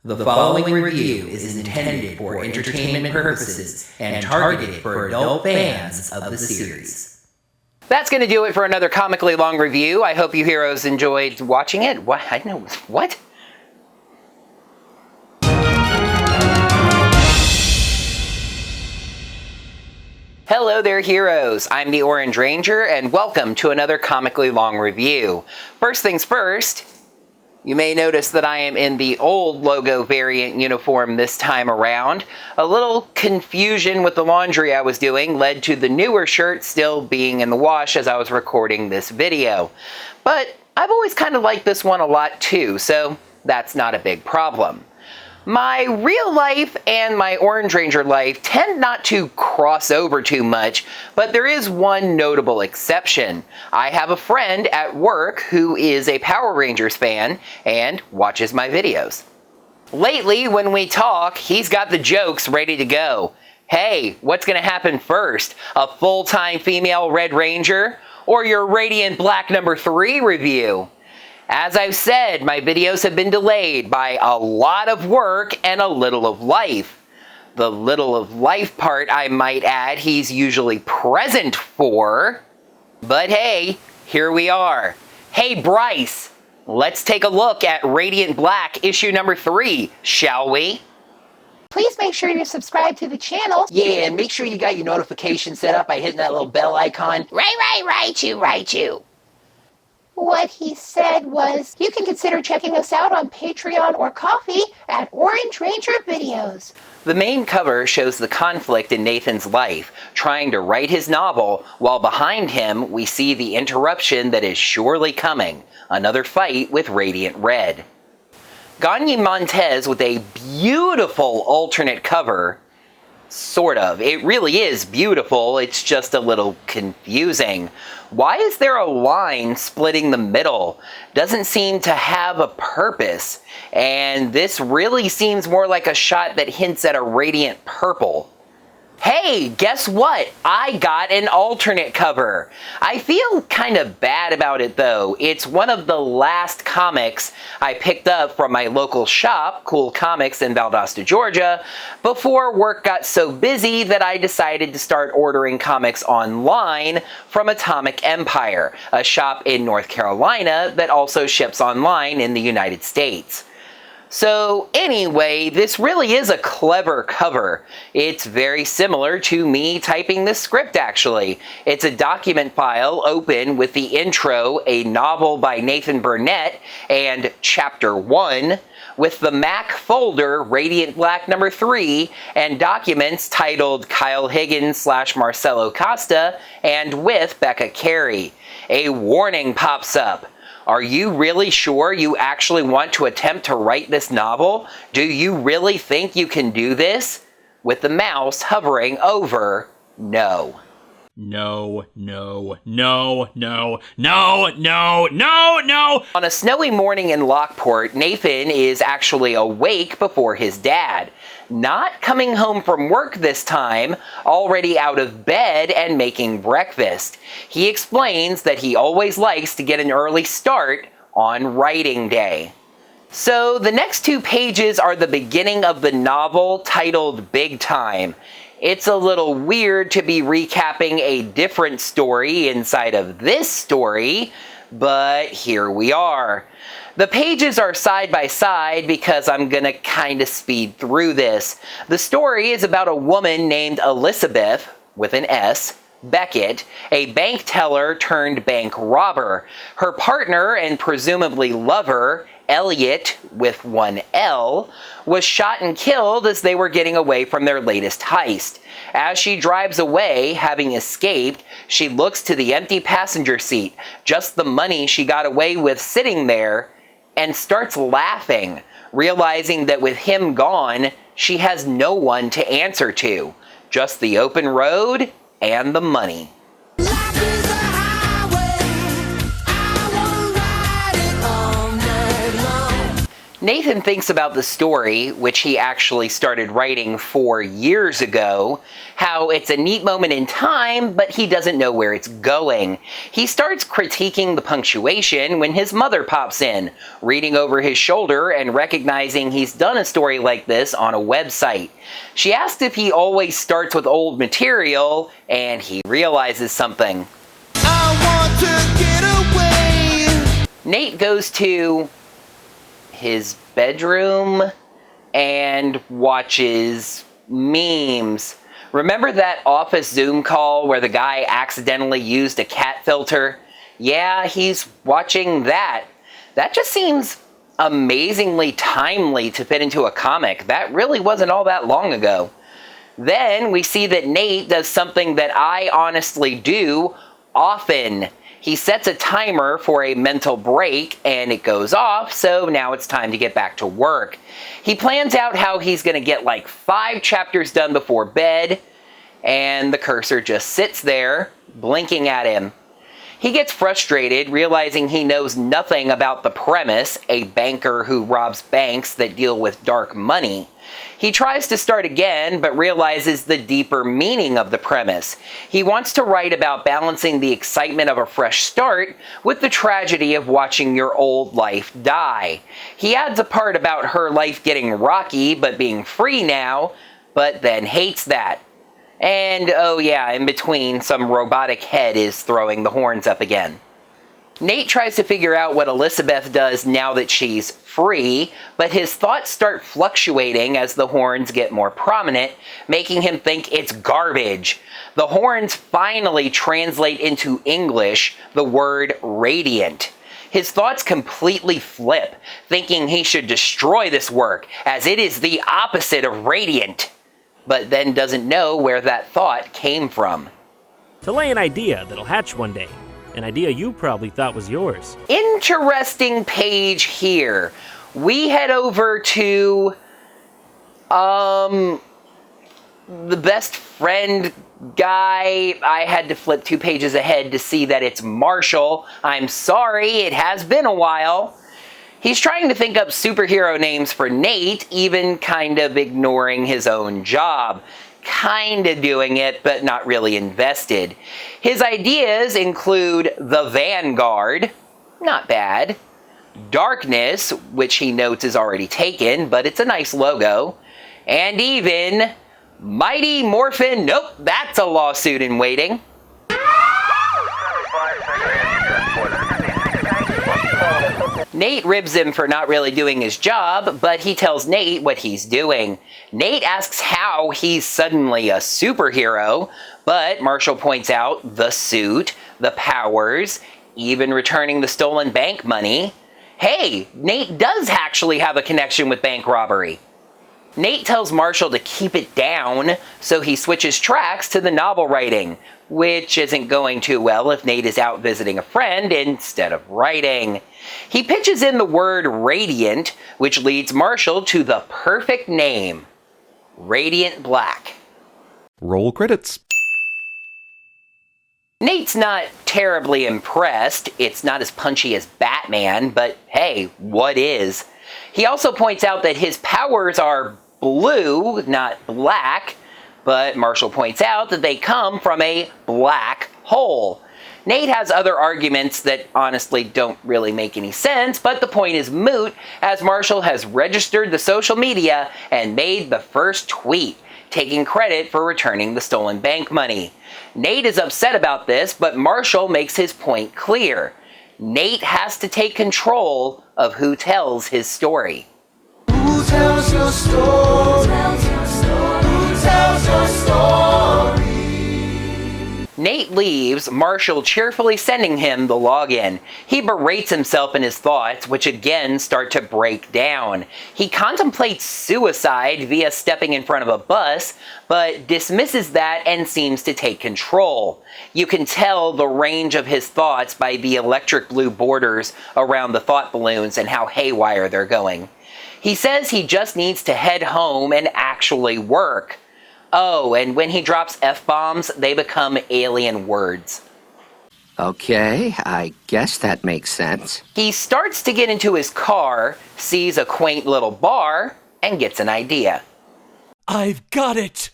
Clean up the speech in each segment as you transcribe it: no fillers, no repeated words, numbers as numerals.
The following review is intended for entertainment purposes and targeted for adult fans of the series. That's going to do it for another comically long review. I hope you heroes enjoyed watching it. What? I know. What? Hello there, heroes. I'm the Orange Ranger, and welcome to another comically long review. First things first, you may notice that I am in the old logo variant uniform this time around. A little confusion with the laundry I was doing led to the newer shirt still being in the wash as I was recording this video. But I've always kind of liked this one a lot too, so that's not a big problem. My real life and my Orange Ranger life tend not to cross over too much, but there is one notable exception. I have a friend at work who is a Power Rangers fan and watches my videos. Lately, when we talk, he's got the jokes ready to go. Hey, what's gonna happen first? A full-time female Red Ranger? Or your Radiant Black #3 review? As I've said, my videos have been delayed by a lot of work and a little of life. The little of life part, I might add, he's usually present for. But hey, here we are. Hey Bryce, let's take a look at Radiant Black issue #3, shall we? Please make sure you're subscribed to the channel. Yeah, and make sure you got your notifications set up by hitting that little bell icon. Right you. What he said was, you can consider checking us out on Patreon or Ko-fi at Orange Ranger Videos. The main cover shows the conflict in Nathan's life, trying to write his novel, while behind him we see the interruption that is surely coming, another fight with Radiant Red. Gagne Montez with a beautiful alternate cover. Sort of. It really is beautiful, it's just a little confusing. Why is there a line splitting the middle? Doesn't seem to have a purpose. And this really seems more like a shot that hints at a radiant purple. Hey, guess what? I got an alternate cover. I feel kind of bad about it though. It's one of the last comics I picked up from my local shop, Cool Comics in Valdosta, Georgia, before work got so busy that I decided to start ordering comics online from Atomic Empire, a shop in North Carolina that also ships online in the United States. So anyway, this really is a clever cover. It's very similar to me typing this script actually. It's a document file open with the intro, a novel by Nathan Burnett, and Chapter 1, with the Mac folder Radiant Black #3 and documents titled Kyle Higgins / Marcelo Costa and with Becca Carey. A warning pops up. Are you really sure you actually want to attempt to write this novel? Do you really think you can do this? With the mouse hovering over no. No. On a snowy morning in Lockport, Nathan is actually awake before his dad. Not coming home from work this time, already out of bed and making breakfast. He explains that he always likes to get an early start on writing day. So the next 2 pages are the beginning of the novel titled Big Time. It's a little weird to be recapping a different story inside of this story, but here we are. The pages are side by side because I'm gonna kinda speed through this. The story is about a woman named Elizabeth, with an S, Beckett, a bank teller turned bank robber. Her partner and presumably lover, Elliot, with one L, was shot and killed as they were getting away from their latest heist. As she drives away, having escaped, she looks to the empty passenger seat, just the money she got away with sitting there, and starts laughing, realizing that with him gone, she has no one to answer to, just the open road and the money. Nathan thinks about the story, which he actually started writing 4 years ago, how it's a neat moment in time, but he doesn't know where it's going. He starts critiquing the punctuation when his mother pops in, reading over his shoulder and recognizing he's done a story like this on a website. She asks if he always starts with old material, and he realizes something. I want to get away. Nate goes to his bedroom and watches memes. Remember that office Zoom call where the guy accidentally used a cat filter? Yeah, he's watching that. That just seems amazingly timely to fit into a comic. That really wasn't all that long ago. Then we see that Nate does something that I honestly do often. He sets a timer for a mental break and it goes off, so now it's time to get back to work. He plans out how he's going to get like 5 chapters done before bed, and the cursor just sits there, blinking at him. He gets frustrated, realizing he knows nothing about the premise, a banker who robs banks that deal with dark money. He tries to start again, but realizes the deeper meaning of the premise. He wants to write about balancing the excitement of a fresh start with the tragedy of watching your old life die. He adds a part about her life getting rocky but being free now, but then hates that. And oh yeah, in between, some robotic head is throwing the horns up again. Nate tries to figure out what Elizabeth does now that she's free, but his thoughts start fluctuating as the horns get more prominent, making him think it's garbage. The horns finally translate into English the word radiant. His thoughts completely flip, thinking he should destroy this work, as it is the opposite of radiant, but then doesn't know where that thought came from. To lay an idea that'll hatch one day. An idea you probably thought was yours. Interesting page here. We head over to the best friend guy. I had to flip 2 pages ahead to see that it's Marshall. I'm sorry, it has been a while. He's trying to think up superhero names for Nate, even kind of ignoring his own job. Kind of doing it, but not really invested. His ideas include the Vanguard, not bad. Darkness, which he notes is already taken, but it's a nice logo. And even Mighty Morphin, nope, that's a lawsuit in waiting. Nate ribs him for not really doing his job, but he tells Nate what he's doing. Nate asks how he's suddenly a superhero, but Marshall points out the suit, the powers, even returning the stolen bank money. Hey, Nate does actually have a connection with bank robbery. Nate tells Marshall to keep it down, so he switches tracks to the novel writing, which isn't going too well if Nate is out visiting a friend instead of writing. He pitches in the word radiant, which leads Marshall to the perfect name, Radiant Black. Roll credits. Nate's not terribly impressed. It's not as punchy as Batman, but hey, what is? He also points out that his powers are blue, not black, but Marshall points out that they come from a black hole. Nate has other arguments that honestly don't really make any sense, but the point is moot, as Marshall has registered the social media and made the first tweet, taking credit for returning the stolen bank money. Nate is upset about this, but Marshall makes his point clear. Nate has to take control of who tells his story. Who tells your story? Who tells your story? Who tells your story? Nate leaves, Marshall cheerfully sending him the login. He berates himself in his thoughts, which again start to break down. He contemplates suicide via stepping in front of a bus, but dismisses that and seems to take control. You can tell the range of his thoughts by the electric blue borders around the thought balloons and how haywire they're going. He says he just needs to head home and actually work. Oh, and when he drops F-bombs, they become alien words. Okay, I guess that makes sense. He starts to get into his car, sees a quaint little bar, and gets an idea. I've got it!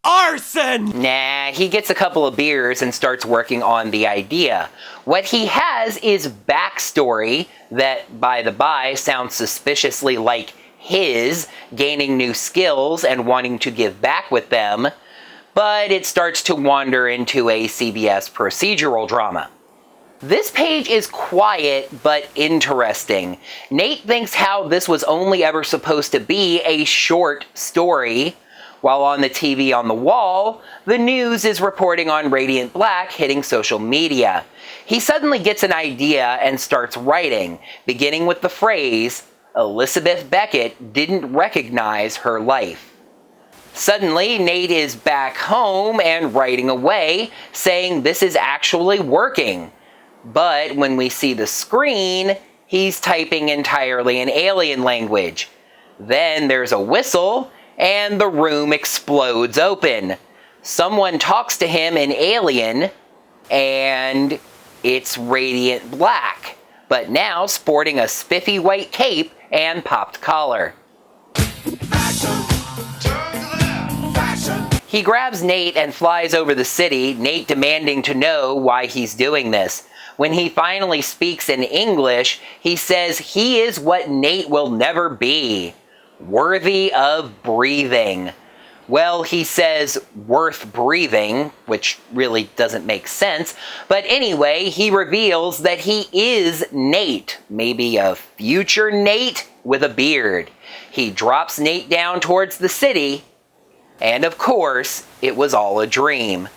Arson! Nah, he gets a couple of beers and starts working on the idea. What he has is backstory that, by the by, sounds suspiciously like his, gaining new skills and wanting to give back with them, but it starts to wander into a CBS procedural drama. This page is quiet but interesting. Nate thinks how this was only ever supposed to be a short story, while on the TV on the wall, the news is reporting on Radiant Black hitting social media. He suddenly gets an idea and starts writing, beginning with the phrase, "Elizabeth Beckett didn't recognize her life." Suddenly, Nate is back home and writing away, saying this is actually working. But when we see the screen, he's typing entirely in alien language. Then there's a whistle, and the room explodes open. Someone talks to him in alien, and it's Radiant Black, but now sporting a spiffy white cape and popped collar. He grabs Nate and flies over the city, Nate demanding to know why he's doing this. When he finally speaks in English, he says he is what Nate will never be. Worthy of breathing. Well, he says worth breathing, which really doesn't make sense. But anyway, he reveals that he is Nate, maybe a future Nate with a beard. He drops Nate down towards the city, and of course, it was all a dream.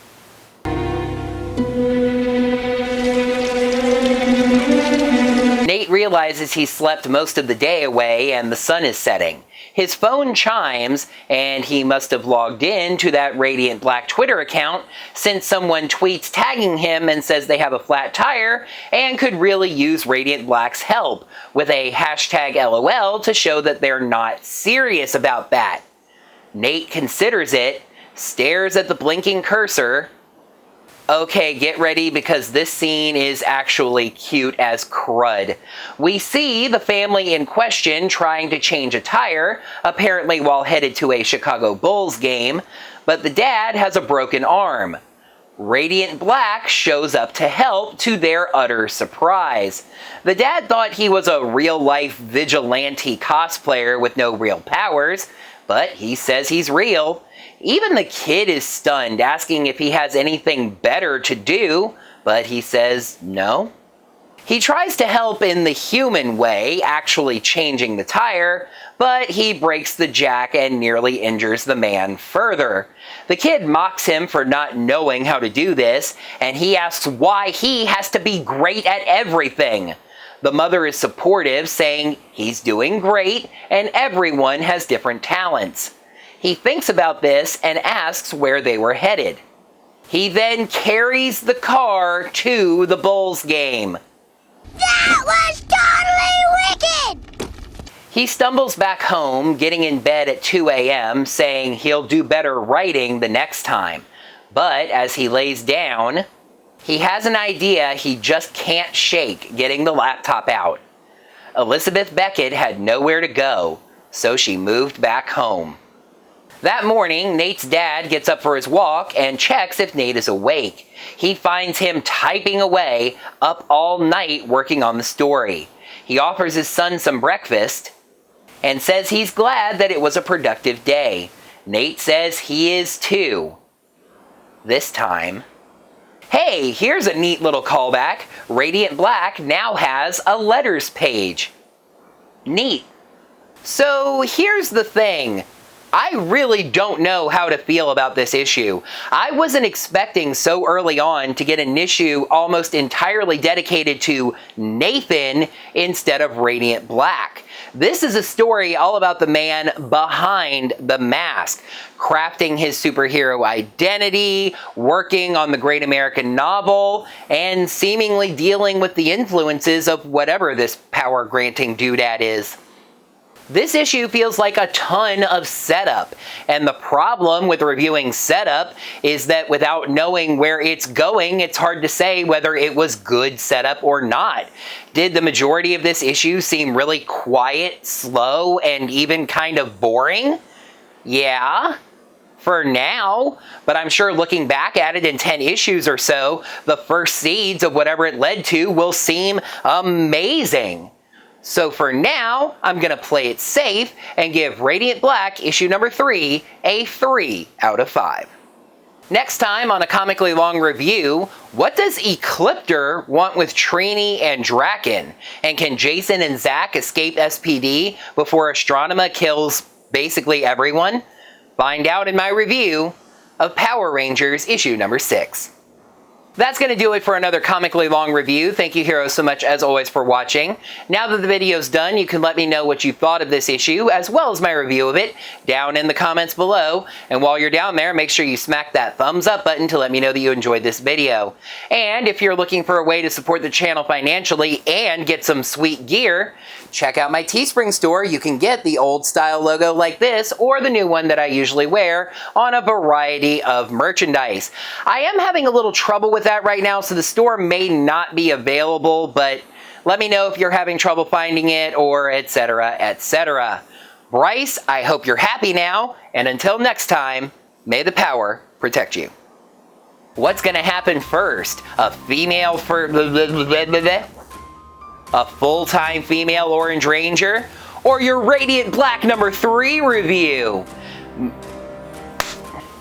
Nate realizes he slept most of the day away and the sun is setting. His phone chimes, and he must have logged in to that Radiant Black Twitter account since someone tweets tagging him and says they have a flat tire and could really use Radiant Black's help, with a hashtag LOL to show that they're not serious about that. Nate considers it, stares at the blinking cursor. Okay, get ready because this scene is actually cute as crud. We see the family in question trying to change a tire, apparently while headed to a Chicago Bulls game, but the dad has a broken arm. Radiant Black shows up to help, to their utter surprise. The dad thought he was a real-life vigilante cosplayer with no real powers, but he says he's real. Even the kid is stunned, asking if he has anything better to do, but he says no. He tries to help in the human way, actually changing the tire, but he breaks the jack and nearly injures the man further. The kid mocks him for not knowing how to do this, and he asks why he has to be great at everything. The mother is supportive, saying he's doing great and everyone has different talents. He thinks about this and asks where they were headed. He then carries the car to the Bulls game. That was totally wicked! He stumbles back home, getting in bed at 2 a.m., saying he'll do better writing the next time. But as he lays down, he has an idea he just can't shake, getting the laptop out. Elizabeth Beckett had nowhere to go, so she moved back home. That morning, Nate's dad gets up for his walk and checks if Nate is awake. He finds him typing away, up all night working on the story. He offers his son some breakfast and says he's glad that it was a productive day. Nate says he is too. This time, hey, here's a neat little callback. Radiant Black now has a letters page. Neat. So here's the thing. I really don't know how to feel about this issue. I wasn't expecting so early on to get an issue almost entirely dedicated to Nathan instead of Radiant Black. This is a story all about the man behind the mask, crafting his superhero identity, working on the great American novel, and seemingly dealing with the influences of whatever this power-granting doodad is. This issue feels like a ton of setup, and the problem with reviewing setup is that without knowing where it's going, it's hard to say whether it was good setup or not. Did the majority of this issue seem really quiet, slow, and even kind of boring? Yeah. For now, but I'm sure looking back at it in 10 issues or so, the first seeds of whatever it led to will seem amazing. So for now, I'm going to play it safe and give Radiant Black issue number 3 a 3 out of 5. Next time on a comically long review, what does Ecliptor want with Trini and Draken? And can Jason and Zack escape SPD before Astronema kills basically everyone? Find out in my review of Power Rangers issue number 6. That's going to do it for another comically long review. Thank you, heroes, so much as always for watching. Now that the video's done, you can let me know what you thought of this issue, as well as my review of it, down in the comments below. And while you're down there, make sure you smack that thumbs up button to let me know that you enjoyed this video. And if you're looking for a way to support the channel financially and get some sweet gear, check out my Teespring store. You can get the old style logo like this, or the new one that I usually wear, on a variety of merchandise. I am having a little trouble with that right now, so the store may not be available, but let me know if you're having trouble finding it, or etc, etc. Bryce, I hope you're happy now, and until next time, may the power protect you. What's gonna happen first? A full-time female Orange Ranger, or your Radiant Black number 3 review?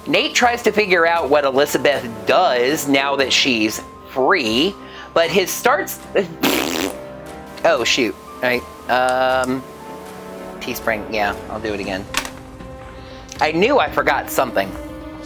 Nate tries to figure out what Elizabeth does now that she's free, but his starts... Oh, shoot. All right. Teespring. Yeah, I'll do it again. I knew I forgot something.